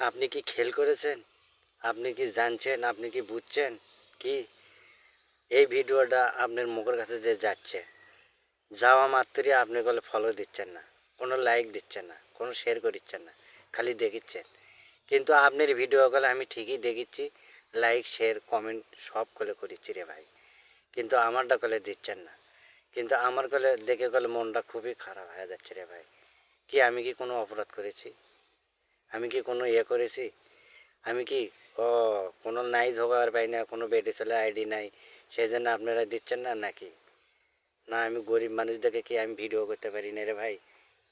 আপনি কি খেল করেছেন? আপনি কি জানছেন? আপনি কি বুঝছেন? কি এই ভিডিওটা আপনার মুখের কাছে যে যাচ্ছে, যাওয়া মাত্রই আপনি বলে ফলো দিচ্ছেন না, কোনো লাইক দিচ্ছেন না, কোনো শেয়ার করিচ্ছেন না, খালি দেখিচ্ছেন। কিন্তু আপনার ভিডিওগুলো আমি ঠিকই দেখিচ্ছি, লাইক শেয়ার কমেন্ট সব করিচ্ছি রে ভাই। কিন্তু আমারটা কলে দিচ্ছেন না। কিন্তু আমার কলে দেখে গেলে মনটা খুবই খারাপ হয়ে যাচ্ছে রে ভাই। কি আমি কি কোনো অপরাধ করেছি? আমি কি কোনো করেছি? আমি কি ও কোনো নাই জোগাড় পাই না, কোনো বেটি ছেলের আইডি নাই, সেই জন্য আপনারা দিচ্ছেন না নাকি? না আমি গরিব মানুষ দেখে কি আমি ভিডিও করতে পারি না রে ভাই?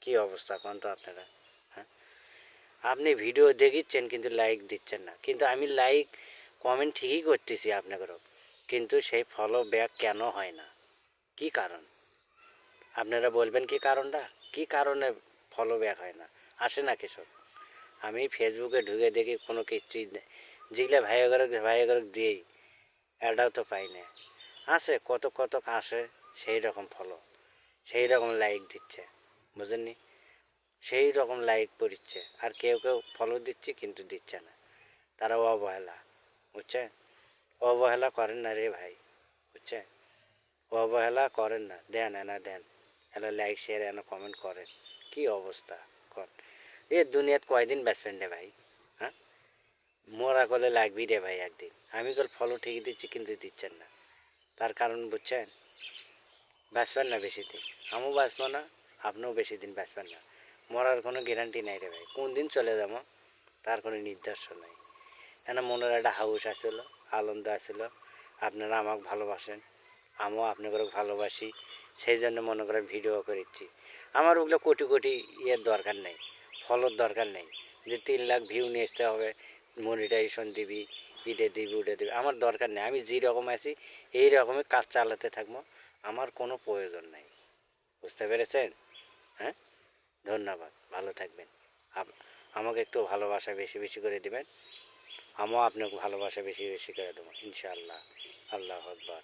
কি অবস্থা কোন তো আপনারা? হ্যাঁ, আপনি ভিডিও দেখিচ্ছেন কিন্তু লাইক দিচ্ছেন না। কিন্তু আমি লাইক কমেন্ট ঠিকই করতেছি আপনাদেরও, কিন্তু সেই ফলো ব্যাক কেন হয় না? কি কারণ? আপনারা বলবেন কি কারণটা? কি কারণে ফলো ব্যাক হয় না? আসে না কৃষক? আমি ফেসবুকে ঢুকে দেখি কোনো কিছুই যেগুলো ভাইয়াগরক দিয়েই এটাও তো পাই না। আসে কত কত আসে, সেই রকম ফলো, সেই রকম লাইক দিচ্ছে, বুঝেননি? সেই রকম লাইক করিচ্ছে, আর কেউ কেউ ফলো দিচ্ছে কিন্তু দিচ্ছে না। তারা অবহেলা, বুঝছে? অবহেলা করেন না রে ভাই, বুঝছে? অবহেলা করেন না, দেন এনা দেন, এলা লাইক শেয়ার এনা কমেন্ট করেন। কি অবস্থা কর এ দুনিয়াত কয়দিন বাঁচবেন রে ভাই? হ্যাঁ, মোরা করলে লাগবি রে ভাই একদিন। আমি কল ফলো ঠিকই দিচ্ছি কিন্তু দিচ্ছেন না, তার কারণ বুঝছেন? বাঁচবেন না বেশি দিন, আমিও বাঁচবো না, আপনিও বেশি দিন বাঁচবেন না। মরার কোনো গ্যারান্টি নাই রে ভাই, কোন দিন চলে যাবো তার কোনো নির্দিষ্ট নাই। কেন মনের একটা হাউস আসছিল, আনন্দ আসছিল, আপনারা আমাকে ভালোবাসেন, আমিও আপনাকে ভালোবাসি, সেই জন্য মনে করেন ভিডিও করেছি। আমার ওগুলো কোটি কোটি ইয়ের দরকার নেই, ফলোর দরকার নেই যে 3 লাখ ভিউ নিয়ে আসতে হবে, মনিটাইজেশন দিবি, ইটে দিবি উঠে দিবি, আমার দরকার নেই। আমি যেরকম আছি এই রকমই কাজ চালাতে থাকবো, আমার কোনো প্রয়োজন নেই। বুঝতে পেরেছেন? হ্যাঁ, ধন্যবাদ, ভালো থাকবেন। আমাকে একটু ভালোবাসা বেশি বেশি করে দিবেন, আমিও আপনাকে ভালোবাসা বেশি বেশি করে দেবো ইনশাআল্লাহ। আল্লাহ আকবার।